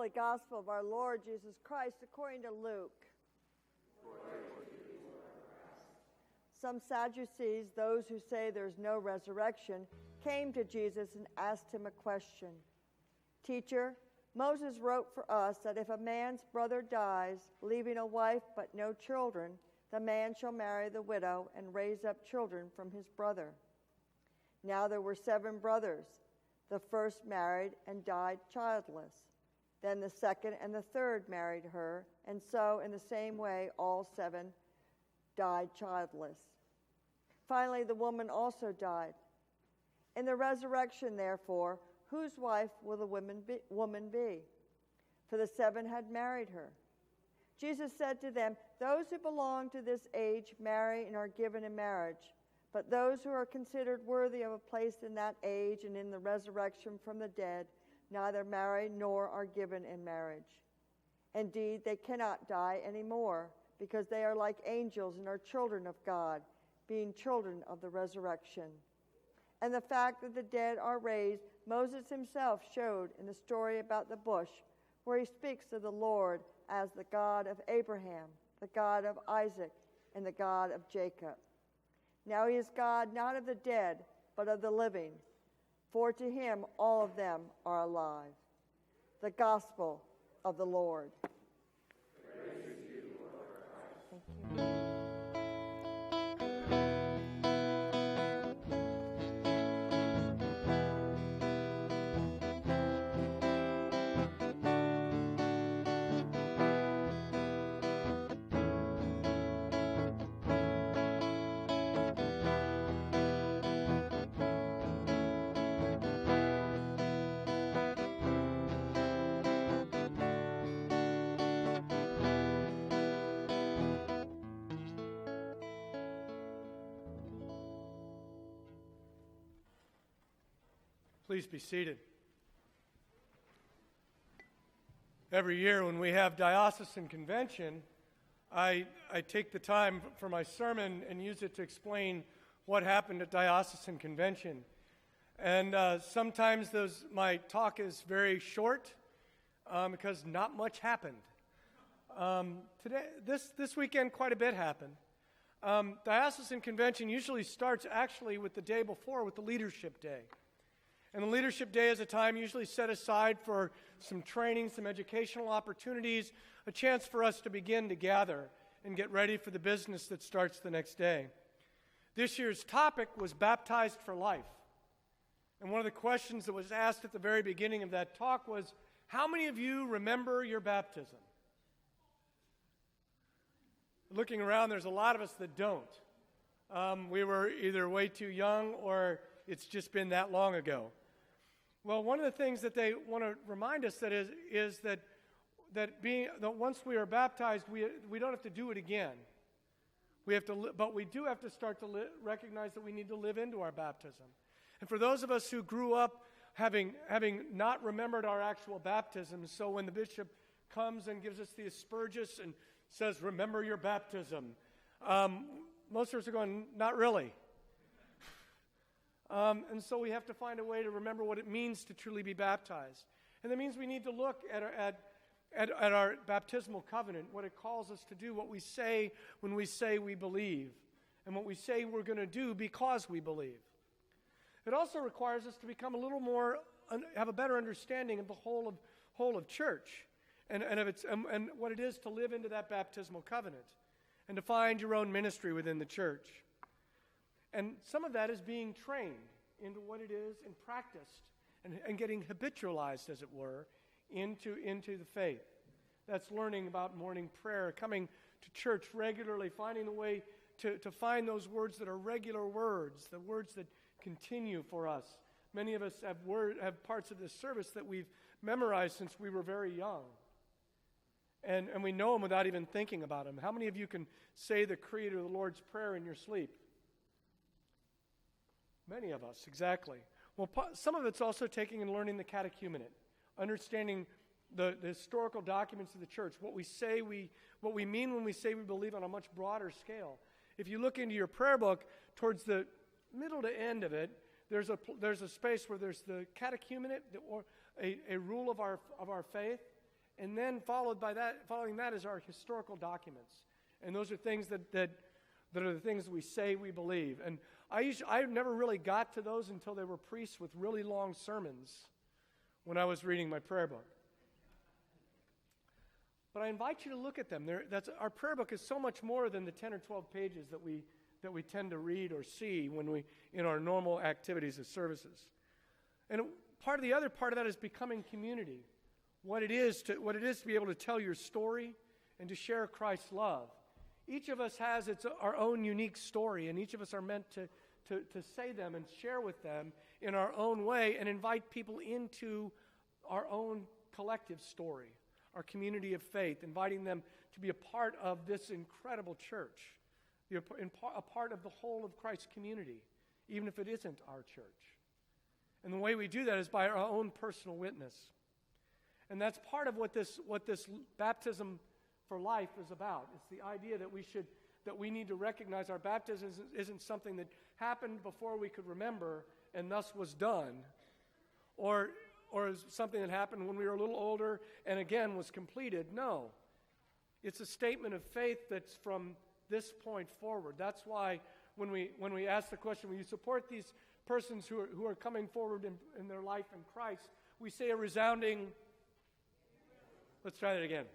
Holy Gospel of our Lord Jesus Christ according to Luke. Some Sadducees, those who say there's no resurrection, came to Jesus and asked him a question. Teacher, Moses wrote for us that if a man's brother dies, leaving a wife but no children, the man shall marry the widow and raise up children from his brother. Now there were 7 brothers. The first married and died childless. Then the second and the third married her, and so in the same way all 7 died childless. Finally, the woman also died. In the resurrection, therefore, whose wife will the woman be? For the 7 had married her. Jesus said to them, those who belong to this age marry and are given in marriage, but those who are considered worthy of a place in that age and in the resurrection from the dead neither marry nor are given in marriage. Indeed, they cannot die anymore, because they are like angels and are children of God, being children of the resurrection. And the fact that the dead are raised, Moses himself showed in the story about the bush, where he speaks of the Lord as the God of Abraham, the God of Isaac, and the God of Jacob. Now he is God not of the dead, but of the living, for to him all of them are alive. The Gospel of the Lord. Praise to you, Lord Christ. Thank you. Please be seated. Every year when we have diocesan convention, I take the time for my sermon and use it to explain what happened at diocesan convention. And sometimes my talk is very short because not much happened. This weekend, quite a bit happened. Diocesan convention usually starts actually with the day before, with the leadership day. And the leadership day is a time usually set aside for some training, some educational opportunities, a chance for us to begin to gather and get ready for the business that starts the next day. This year's topic was baptized for life. And one of the questions that was asked at the very beginning of that talk was, how many of you remember your baptism? Looking around, there's a lot of us that don't. We were either way too young or it's just been that long ago. Well, one of the things that they want to remind us is that once we are baptized, we don't have to do it again. But we do have to start to recognize that we need to live into our baptism. And for those of us who grew up having not remembered our actual baptism, so when the bishop comes and gives us the aspergus and says, "Remember your baptism," most of us are going, "Not really." And so we have to find a way to remember what it means to truly be baptized. And that means we need to look at our baptismal covenant, what it calls us to do, what we say when we say we believe, and what we say we're going to do because we believe. It also requires us to become a little more, have a better understanding of the whole of church and what it is to live into that baptismal covenant and to find your own ministry within the church. And some of that is being trained into what it is and practiced and getting habitualized, as it were, into the faith. That's learning about morning prayer, coming to church regularly, finding a way to find those words that are regular words, the words that continue for us. Many of us have parts of this service that we've memorized since we were very young. And we know them without even thinking about them. How many of you can say the Creed or the Lord's Prayer in your sleep? Many of us, exactly. Well, some of it's also taking and learning the catechumenate, understanding the historical documents of the church, what we mean when we say we believe on a much broader scale. If you look into your prayer book, towards the middle to end of it, there's a space where there's the catechumenate, or a rule of our faith, And then following that is our historical documents. And those are things that are the things we say we believe. And I never really got to those until they were priests with really long sermons when I was reading my prayer book. But I invite you to look at them. Our prayer book is so much more than the 10 or 12 pages that we tend to read or see in our normal activities as services. And the other part of that is becoming community. What it is to be able to tell your story and to share Christ's love. Each of us has our own unique story, and each of us are meant to say them and share with them in our own way and invite people into our own collective story, our community of faith, inviting them to be a part of this incredible church, a part of the whole of Christ's community, even if it isn't our church. And the way we do that is by our own personal witness. And that's part of what this baptism for life is about. It's the idea that we need to recognize our baptism isn't something that happened before we could remember and thus was done, or is something that happened when we were a little older and again was completed. No. It's a statement of faith that's from this point forward. That's why when we ask the question, will you support these persons who are coming forward in their life in Christ, we say a resounding, let's try that again.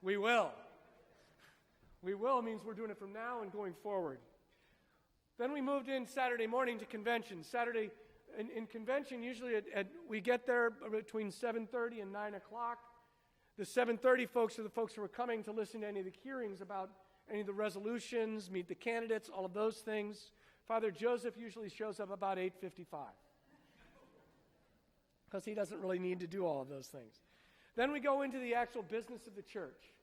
We will. We will means we're doing it from now and going forward. Then we moved in Saturday morning to convention. Saturday, in convention, usually we get there between 7:30 and 9 o'clock. The 7:30 folks are the folks who are coming to listen to any of the hearings about any of the resolutions, meet the candidates, all of those things. Father Joseph usually shows up about 8:55 because he doesn't really need to do all of those things. Then we go into the actual business of the church.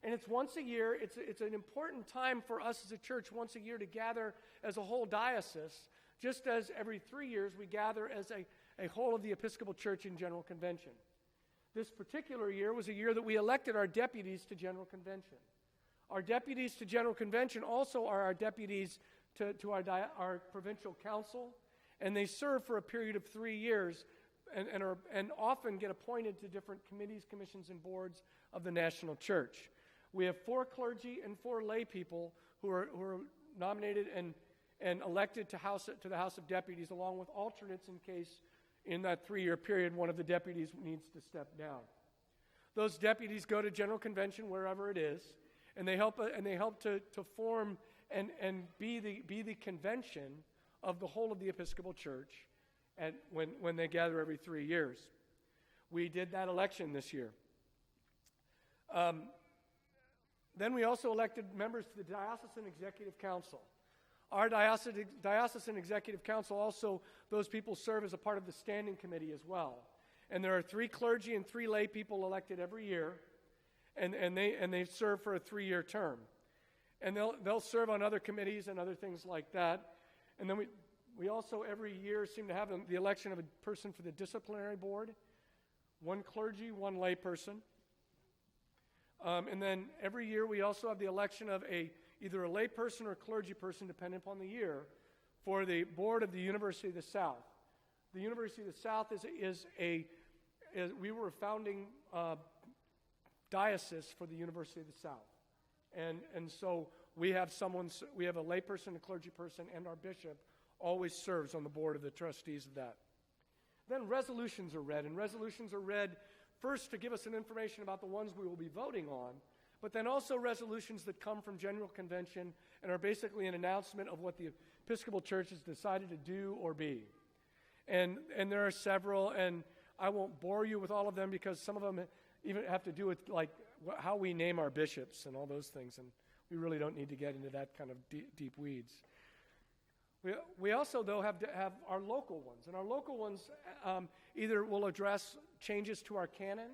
And it's once a year. It's an important time for us as a church once a year to gather as a whole diocese, just as every 3 years we gather as a whole of the Episcopal Church in General Convention. This particular year was a year that we elected our deputies to General Convention. Our deputies to General Convention also are our deputies to our provincial council, and they serve for a period of 3 years and often get appointed to different committees, commissions, and boards of the national church. We have 4 clergy and 4 lay people who are nominated and elected to the House of Deputies, along with alternates in case in that 3-year period one of the deputies needs to step down. Those deputies go to General Convention wherever it is, and they help to form and be the convention of the whole of the Episcopal Church when they gather every 3 years. We did that election this year. Then we also elected members to the Diocesan Executive Council. Our Diocesan Executive Council also, those people serve as a part of the standing committee as well. And there are 3 clergy and 3 lay people elected every year, and they serve for a 3-year term. And they'll serve on other committees and other things like that. And then we also every year seem to have the election of a person for the disciplinary board, 1 clergy, 1 lay person. And then every year we also have the election of either a lay person or a clergy person, depending upon the year, for the board of the University of the South. The University of the South we were a founding diocese for the University of the South. And so we have a lay person, a clergy person, and our bishop always serves on the board of the trustees of that. Then resolutions are read, and resolutions are read first to give us some information about the ones we will be voting on, but then also resolutions that come from General Convention and are basically an announcement of what the Episcopal Church has decided to do or be. And there are several, and I won't bore you with all of them because some of them even have to do with like how we name our bishops and all those things, and we really don't need to get into that kind of deep weeds. We also, though, have our local ones, and our local ones either will address changes to our canon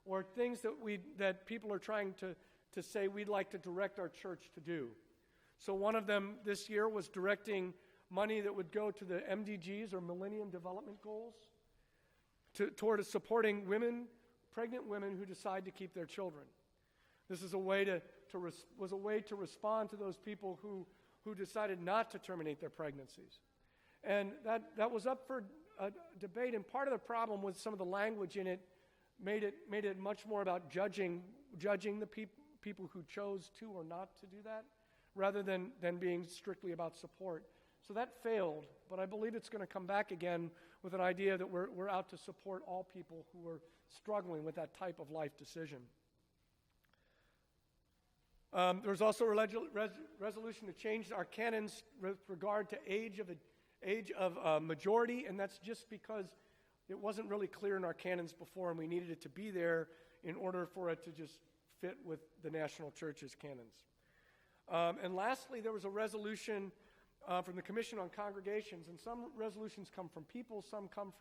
or things that people are trying to say we'd like to direct our church to do. So one of them this year was directing money that would go to the MDGs, or Millennium Development Goals, toward supporting pregnant women who decide to keep their children. This is a way to respond to those people who decided not to terminate their pregnancies. And that was up for debate, and part of the problem with some of the language in it made it much more about judging the people who chose to or not to do that, rather than being strictly about support. So that failed, but I believe it's going to come back again with an idea that we're out to support all people who are struggling with that type of life decision. There was also a resolution to change our canons with regard to age of majority, and that's just because it wasn't really clear in our canons before, and we needed it to be there in order for it to just fit with the national church's canons. And lastly, there was a resolution from the Commission on Congregations, and some resolutions come from people, some come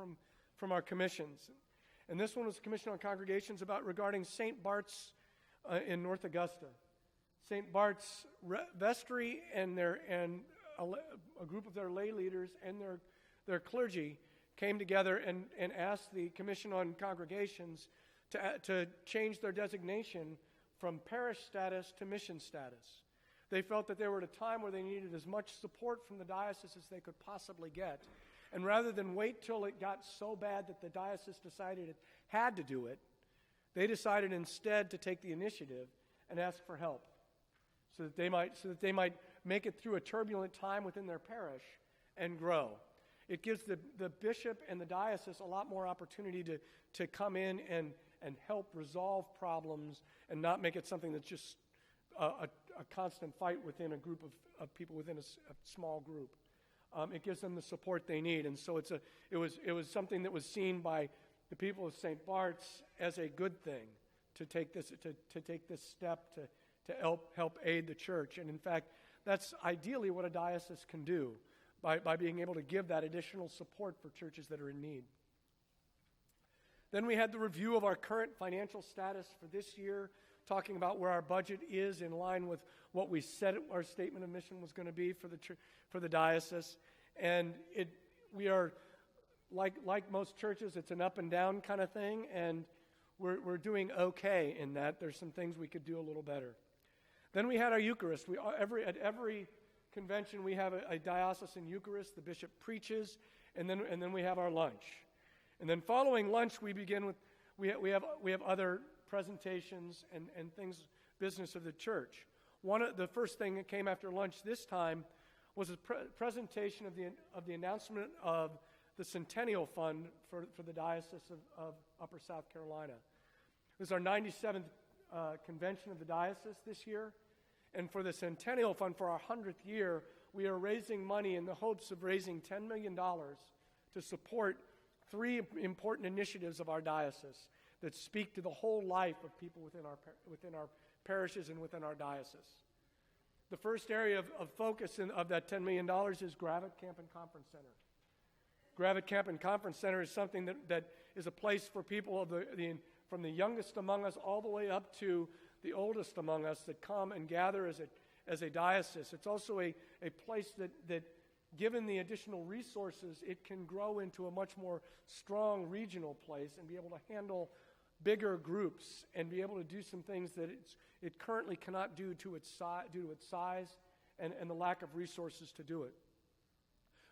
from our commissions. And this one was the Commission on Congregations regarding St. Bart's in North Augusta. St. Bart's vestry and a group of their lay leaders and their clergy came together and asked the Commission on Congregations to change their designation from parish status to mission status. They felt that they were at a time where they needed as much support from the diocese as they could possibly get. And rather than wait till it got so bad that the diocese decided it had to do it, they decided instead to take the initiative and ask for help so that they might make it through a turbulent time within their parish and grow. It gives the bishop and the diocese a lot more opportunity to come in and help resolve problems and not make it something that's just a constant fight within a group of people within a small group. It gives them the support they need, and so it was something that was seen by the people of St. Bart's as a good thing to take this step to help aid the church. And in fact, that's ideally what a diocese can do by being able to give that additional support for churches that are in need. Then we had the review of our current financial status for this year, talking about where our budget is in line with what we said our statement of mission was going to be for the diocese. And we are, like most churches, it's an up and down kind of thing, and we're doing okay in that. There's some things we could do a little better. Then we had our Eucharist. At every convention we have a diocesan Eucharist. The bishop preaches, and then we have our lunch. And then following lunch, we begin with we have other presentations and things, business of the church. The first thing that came after lunch this time was a presentation of the announcement of the Centennial Fund for the Diocese of Upper South Carolina. It was our 97th convention of the diocese this year, and for the Centennial Fund for our 100th year, we are raising money in the hopes of raising $10 million to support 3 important initiatives of our diocese that speak to the whole life of people within our parishes and within our diocese. The first area of focus of that $10 million is Gravitt Camp and Conference Center. Gravitt Camp and Conference Center is something that is a place for people from the youngest among us all the way up to the oldest among us that come and gather as a diocese. It's also a place that given the additional resources, it can grow into a much more strong regional place and be able to handle bigger groups and be able to do some things that it currently cannot do due to its size and the lack of resources to do it.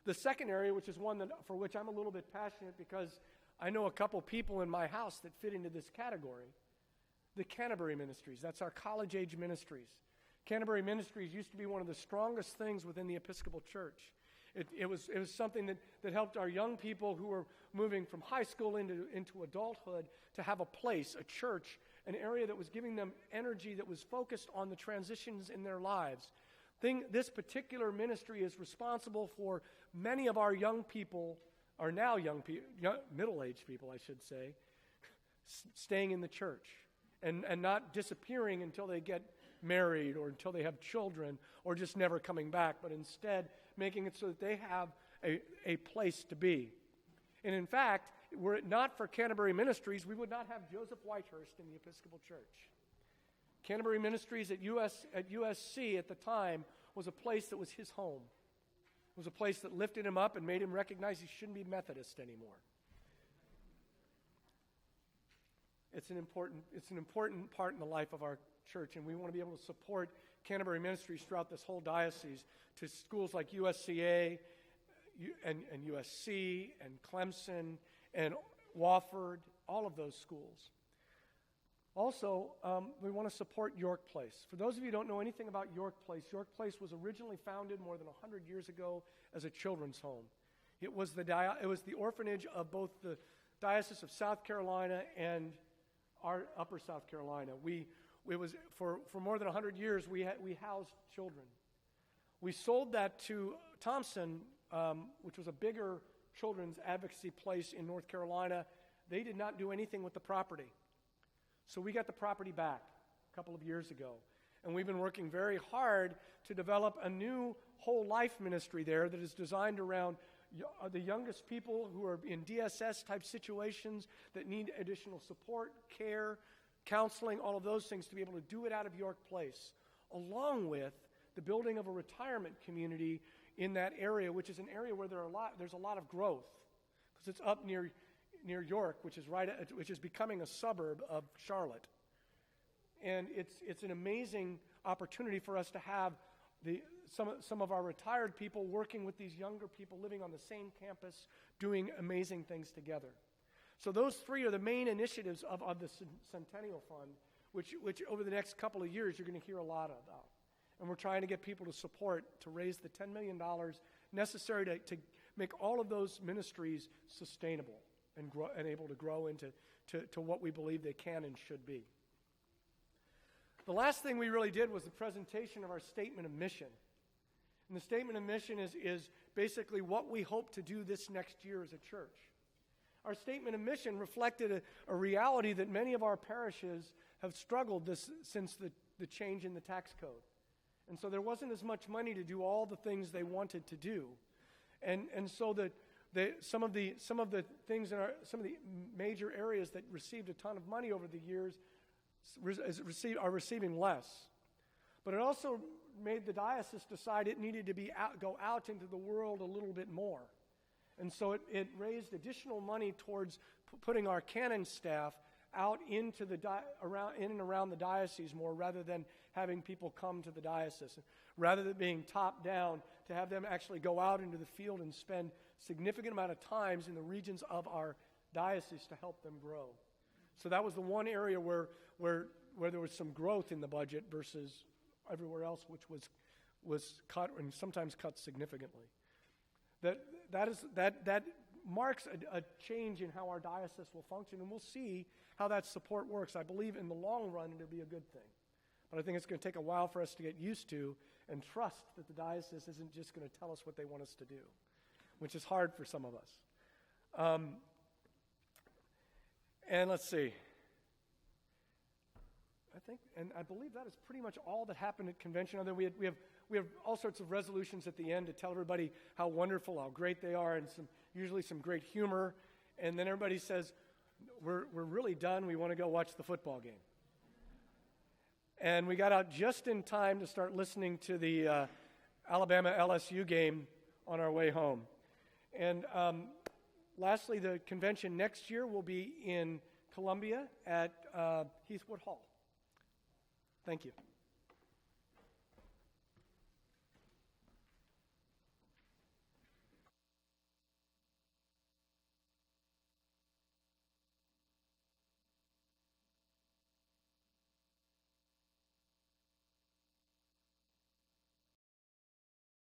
The second area, which is one for which I'm a little bit passionate because I know a couple people in my house that fit into this category, the Canterbury Ministries. That's our college-age ministries. Canterbury Ministries used to be one of the strongest things within the Episcopal Church. It was something that helped our young people who were moving from high school into adulthood to have a place, a church, an area that was giving them energy that was focused on the transitions in their lives. This particular ministry is responsible for many of our young people, or now middle-aged people, I should say, staying in the church and not disappearing until they get married or until they have children or just never coming back, but instead making it so that they have a place to be. And in fact, were it not for Canterbury Ministries, we would not have Joseph Whitehurst in the Episcopal Church. Canterbury Ministries at USC at the time was a place that was his home. It was a place that lifted him up and made him recognize he shouldn't be Methodist anymore. It's an important part in the life of our church, and we want to be able to support Canterbury Ministries throughout this whole diocese to schools like USCA and USC and Clemson and Wofford all of those schools. Also, we want to support York Place. For those of you who don't know anything about York Place was originally founded more than 100 years ago as a children's home. It was the orphanage of both the Diocese of South Carolina and our Upper South Carolina. It was for more than 100 years we housed children. We sold that to Thompson, which was a bigger children's advocacy place in North Carolina. They did not do anything with the property. So we got the property back a couple of years ago. And we've been working very hard to develop a new whole life ministry there that is designed around the youngest people who are in DSS-type situations that need additional support, care, counseling, all of those things to be able to do it out of York Place, along with the building of a retirement community in that area, which is an area where there's a lot of growth, because it's up near York, which is becoming a suburb of Charlotte. And it's an amazing opportunity for us to have some of our retired people working with these younger people living on the same campus, doing amazing things together. So those three are the main initiatives of the Centennial Fund, which over the next couple of years you're going to hear a lot about. And we're trying to get people to support, to raise the $10 million necessary to make all of those ministries sustainable and grow, and able to grow into what we believe they can and should be. The last thing we really did was the presentation of our statement of mission. And the statement of mission is basically what we hope to do this next year as a church. Our statement of mission reflected a reality that many of our parishes have struggled since the change in the tax code. And so there wasn't as much money to do all the things they wanted to do. And so some of the things some of the major areas that received a ton of money over the years are receiving less. But it also made the diocese decide it needed to go out into the world a little bit more. And so it raised additional money towards putting our canon staff out into in and around the diocese more, rather than having people come to the diocese. Rather than being top down, to have them actually go out into the field and spend significant amount of times in the regions of our diocese to help them grow. So that was the one area where there was some growth in the budget versus everywhere else, which was cut, and sometimes cut significantly. That marks a change in how our diocese will function, and we'll see how that support works. I believe in the long run it'll be a good thing. But I think it's going to take a while for us to get used to and trust that the diocese isn't just going to tell us what they want us to do, which is hard for some of us. And let's see. I believe that is pretty much all that happened at convention. Although we have all sorts of resolutions at the end to tell everybody how wonderful, how great they are, and usually some great humor. And then everybody says, we're really done. We want to go watch the football game. And we got out just in time to start listening to the Alabama LSU game on our way home. And lastly, the convention next year will be in Columbia at Heathwood Hall. Thank you.